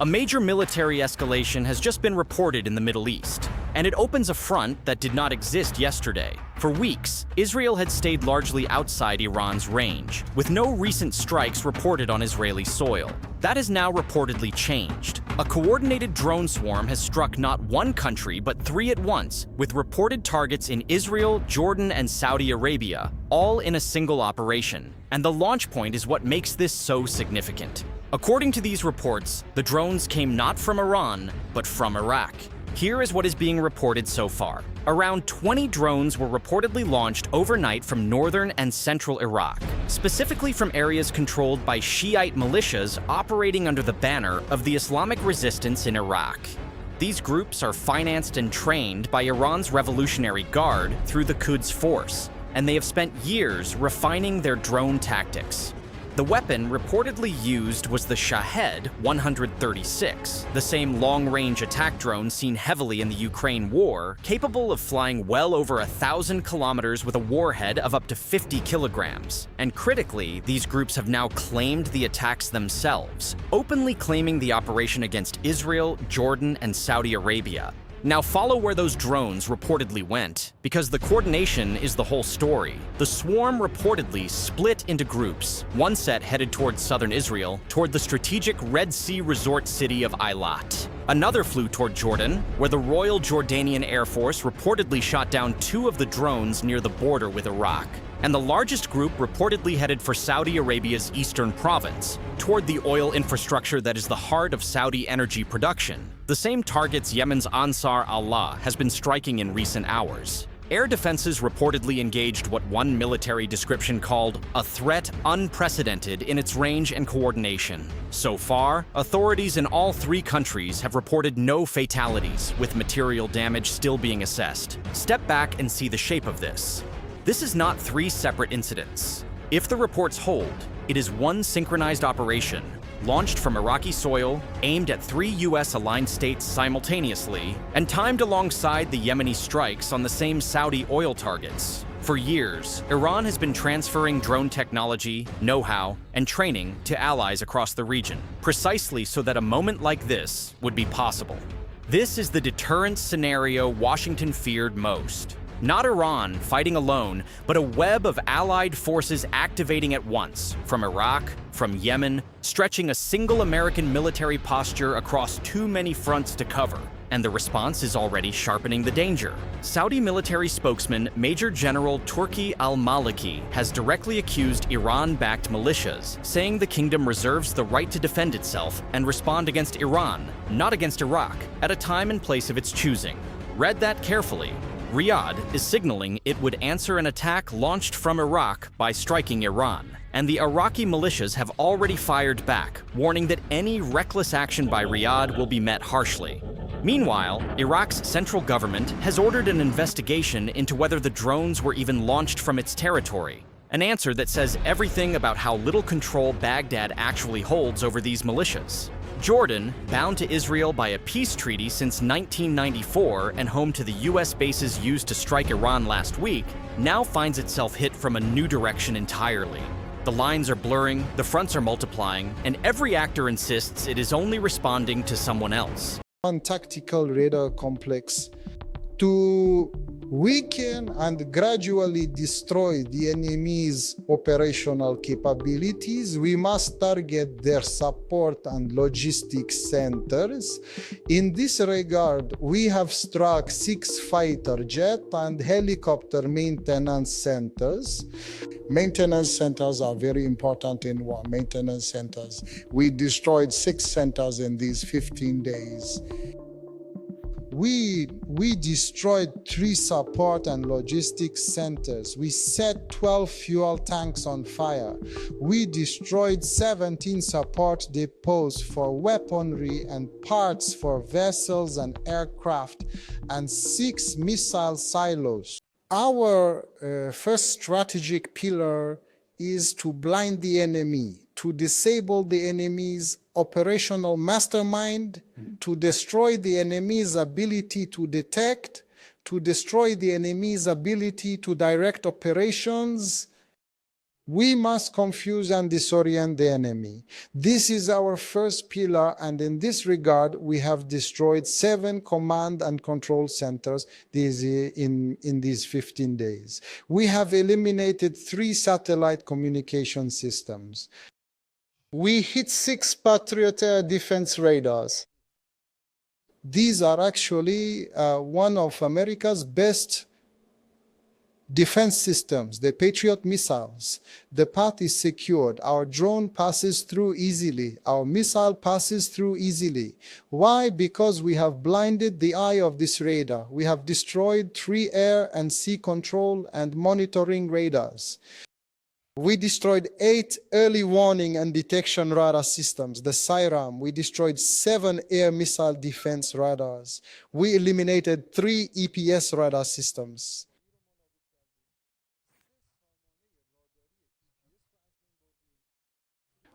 A major military escalation has just been reported in the Middle East, and it opens a front that did not exist yesterday. For weeks, Israel had stayed largely outside Iran's range, with no recent strikes reported on Israeli soil. That has now reportedly changed. A coordinated drone swarm has struck not one country, but three at once, with reported targets in Israel, Jordan, and Saudi Arabia, all in a single operation. And the launch point is what makes this so significant. According to these reports, the drones came not from Iran, but from Iraq. Here is what is being reported so far. Around 20 drones were reportedly launched overnight from northern and central Iraq, specifically from areas controlled by Shiite militias operating under the banner of the Islamic Resistance in Iraq. These groups are financed and trained by Iran's Revolutionary Guard through the Quds Force, and they have spent years refining their drone tactics. The weapon reportedly used was the Shahed 136, the same long-range attack drone seen heavily in the Ukraine war, capable of flying well over 1,000 kilometers with a warhead of up to 50 kilograms. And critically, these groups have now claimed the attacks themselves, openly claiming the operation against Israel, Jordan, and Saudi Arabia. Now follow where those drones reportedly went, because the coordination is the whole story. The swarm reportedly split into groups. One set headed towards southern Israel, toward the strategic Red Sea resort city of Eilat. Another flew toward Jordan, where the Royal Jordanian Air Force reportedly shot down 2 of the drones near the border with Iraq. And the largest group reportedly headed for Saudi Arabia's eastern province, toward the oil infrastructure that is the heart of Saudi energy production, the same targets Yemen's Ansar Allah has been striking in recent hours. Air defenses reportedly engaged what one military description called a threat unprecedented in its range and coordination. So far, authorities in all 3 countries have reported no fatalities, with material damage still being assessed. Step back and see the shape of this. This is not 3 separate incidents. If the reports hold, it is one synchronized operation, launched from Iraqi soil, aimed at 3 US-aligned states simultaneously, and timed alongside the Yemeni strikes on the same Saudi oil targets. For years, Iran has been transferring drone technology, know-how, and training to allies across the region, precisely so that a moment like this would be possible. This is the deterrence scenario Washington feared most. Not Iran fighting alone, but a web of allied forces activating at once, from Iraq, from Yemen, stretching a single American military posture across too many fronts to cover. And the response is already sharpening the danger. Saudi military spokesman Major General Turki al-Maliki has directly accused Iran-backed militias, saying the kingdom reserves the right to defend itself and respond against Iran, not against Iraq, at a time and place of its choosing. Read that carefully. Riyadh is signaling it would answer an attack launched from Iraq by striking Iran, and the Iraqi militias have already fired back, warning that any reckless action by Riyadh will be met harshly. Meanwhile, Iraq's central government has ordered an investigation into whether the drones were even launched from its territory, an answer that says everything about how little control Baghdad actually holds over these militias. Jordan, bound to Israel by a peace treaty since 1994 and home to the US bases used to strike Iran last week, now finds itself hit from a new direction entirely. The lines are blurring, the fronts are multiplying, and every actor insists it is only responding to someone else. One tactical radar complex to weaken and gradually destroy the enemy's operational capabilities, we must target their support and logistics centers. In this regard, we have struck 6 fighter jet and helicopter maintenance centers. Maintenance centers are very important in war. Maintenance centers. We destroyed 6 centers in these 15 days. We destroyed 3 support and logistics centers. We set 12 fuel tanks on fire. We destroyed 17 support depots for weaponry and parts for vessels and aircraft, and 6 missile silos. Our first strategic pillar is to blind the enemy, to disable the enemy's operational mastermind, to destroy the enemy's ability to detect, to destroy the enemy's ability to direct operations, We must confuse and disorient the enemy. This is our first pillar, and in this regard, we have destroyed 7 command and control centers in these 15 days. We have eliminated 3 satellite communication systems. We hit 6 Patriot air defense radars. These are actually one of America's best defense systems, the Patriot missiles. The path is secured. Our drone passes through easily. Our missile passes through easily. Why? Because we have blinded the eye of this radar. We have destroyed 3 air and sea control and monitoring radars. We destroyed 8 early warning and detection radar systems, the SIRAM. We destroyed 7 air missile defense radars. We eliminated 3 EPS radar systems.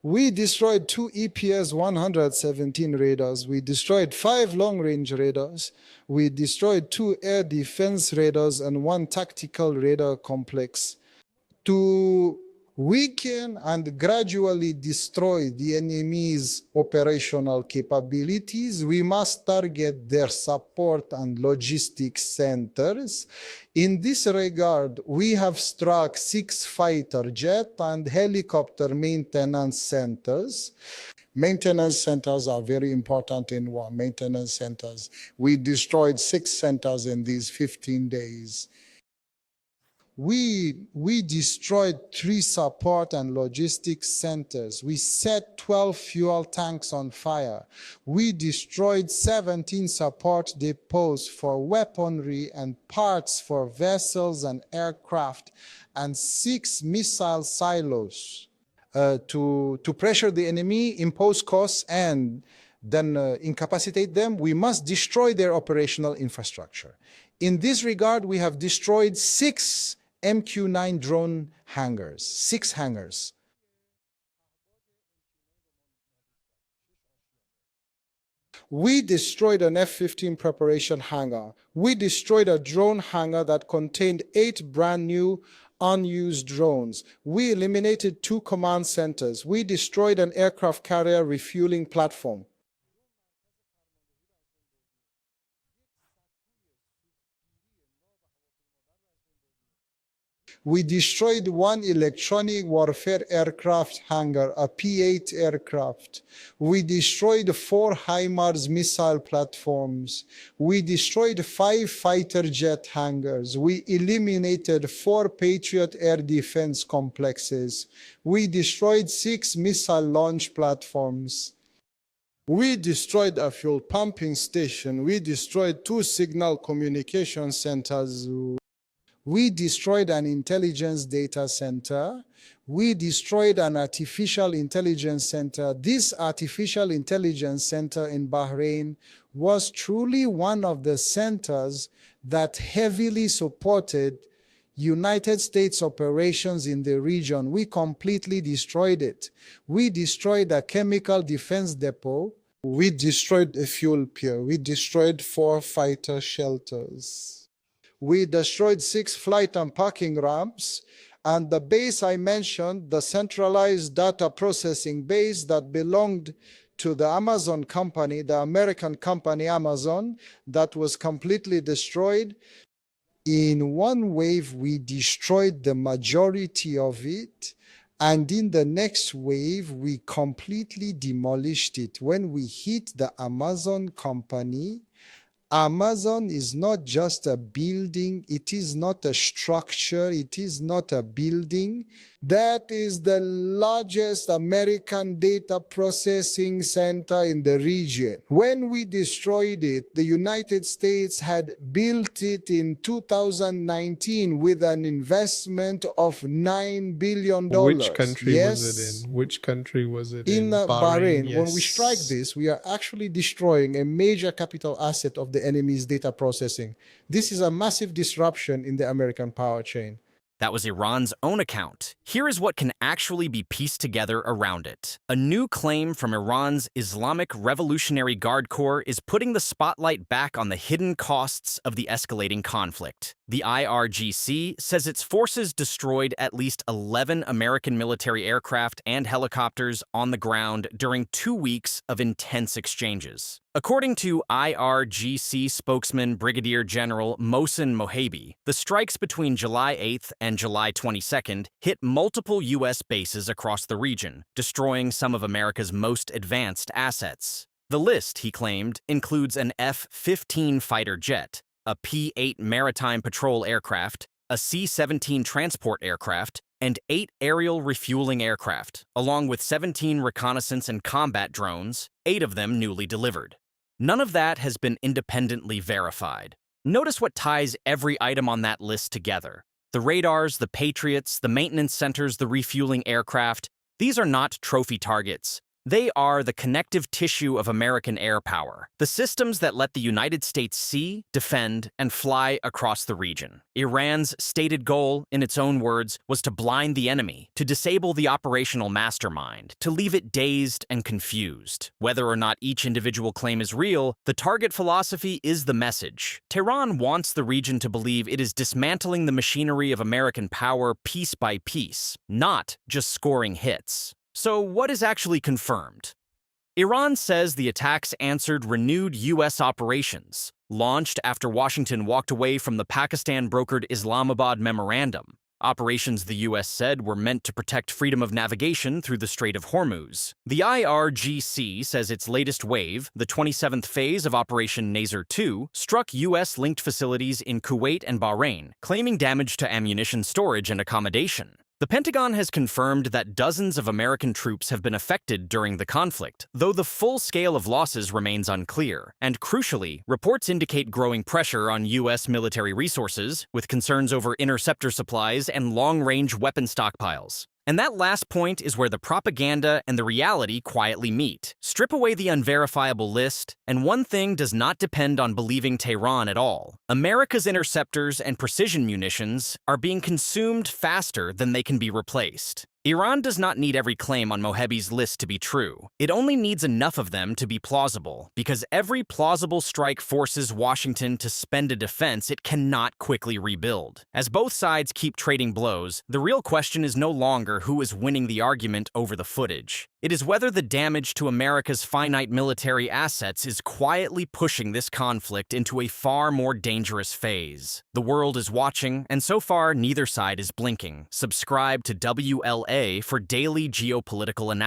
We destroyed 2 EPS 117 radars. We destroyed 5 long-range radars. We destroyed 2 air defense radars and 1 tactical radar complex. To weaken and gradually destroy the enemy's operational capabilities, we must target their support and logistics centers. In this regard, we have struck 6 fighter jet and helicopter maintenance centers. Maintenance centers are very important in war. Maintenance centers. We destroyed 6 centers in these 15 days. We destroyed 3 support and logistics centers. We set 12 fuel tanks on fire. We destroyed 17 support depots for weaponry and parts for vessels and aircraft, and 6 missile silos to pressure the enemy, impose costs, and then incapacitate them. We must destroy their operational infrastructure. In this regard, we have destroyed 6 MQ-9 drone hangars, 6 hangars. We destroyed an F-15 preparation hangar. We destroyed a drone hangar that contained 8 brand new unused drones. We eliminated 2 command centers. We destroyed an aircraft carrier refueling platform. We destroyed 1 electronic warfare aircraft hangar, a P-8 aircraft. We destroyed 4 HIMARS missile platforms. We destroyed 5 fighter jet hangars. We eliminated 4 Patriot air defense complexes. We destroyed 6 missile launch platforms. We destroyed a fuel pumping station. We destroyed 2 signal communication centers. We destroyed an intelligence data center. We destroyed an artificial intelligence center. This artificial intelligence center in Bahrain was truly one of the centers that heavily supported United States operations in the region. We completely destroyed it. We destroyed a chemical defense depot. We destroyed a fuel pier. We destroyed 4 fighter shelters. We destroyed 6 flight and parking ramps, and the base I mentioned, the centralized data processing base that belonged to the Amazon company, the American company Amazon, that was completely destroyed. In one wave, we destroyed the majority of it, and in the next wave, we completely demolished it. When we hit the Amazon company, Amazon is not just a building, it is not a structure, it is not a building. That is the largest American data processing center in the region. When we destroyed it, the United States had built it in 2019 with an investment of $9 billion. Which country was it in? Which country was it in? Bahrain. Yes. When we strike this, we are actually destroying a major capital asset of the enemy's data processing. This is a massive disruption in the American power chain. That was Iran's own account. Here is what can actually be pieced together around it. A new claim from Iran's Islamic Revolutionary Guard Corps is putting the spotlight back on the hidden costs of the escalating conflict. The IRGC says its forces destroyed at least 11 American military aircraft and helicopters on the ground during 2 weeks of intense exchanges. According to IRGC spokesman Brigadier General Mohsen Mohabi, the strikes between July 8th and July 22nd hit multiple U.S. bases across the region, destroying some of America's most advanced assets. The list, he claimed, includes an F-15 fighter jet, a P-8 maritime patrol aircraft, a C-17 transport aircraft, and 8 aerial refueling aircraft, along with 17 reconnaissance and combat drones, 8 of them newly delivered. None of that has been independently verified. Notice what ties every item on that list together. The radars, the Patriots, the maintenance centers, the refueling aircraft. These are not trophy targets. They are the connective tissue of American air power, the systems that let the United States see, defend, and fly across the region. Iran's stated goal, in its own words, was to blind the enemy, to disable the operational mastermind, to leave it dazed and confused. Whether or not each individual claim is real, the target philosophy is the message. Tehran wants the region to believe it is dismantling the machinery of American power piece by piece, not just scoring hits. So what is actually confirmed? Iran says the attacks answered renewed U.S. operations, launched after Washington walked away from the Pakistan-brokered Islamabad Memorandum. Operations, the U.S. said, were meant to protect freedom of navigation through the Strait of Hormuz. The IRGC says its latest wave, the 27th phase of Operation Nasr 2, struck U.S.-linked facilities in Kuwait and Bahrain, claiming damage to ammunition storage and accommodation. The Pentagon has confirmed that dozens of American troops have been affected during the conflict, though the full scale of losses remains unclear. And crucially, reports indicate growing pressure on U.S. military resources, with concerns over interceptor supplies and long-range weapon stockpiles. And that last point is where the propaganda and the reality quietly meet. Strip away the unverifiable list, and one thing does not depend on believing Tehran at all. America's interceptors and precision munitions are being consumed faster than they can be replaced. Iran does not need every claim on Mohabi's list to be true. It only needs enough of them to be plausible, because every plausible strike forces Washington to spend a defense it cannot quickly rebuild. As both sides keep trading blows, the real question is no longer who is winning the argument over the footage. It is whether the damage to America's finite military assets is quietly pushing this conflict into a far more dangerous phase. The world is watching, and so far neither side is blinking. Subscribe to WLA for daily geopolitical analysis.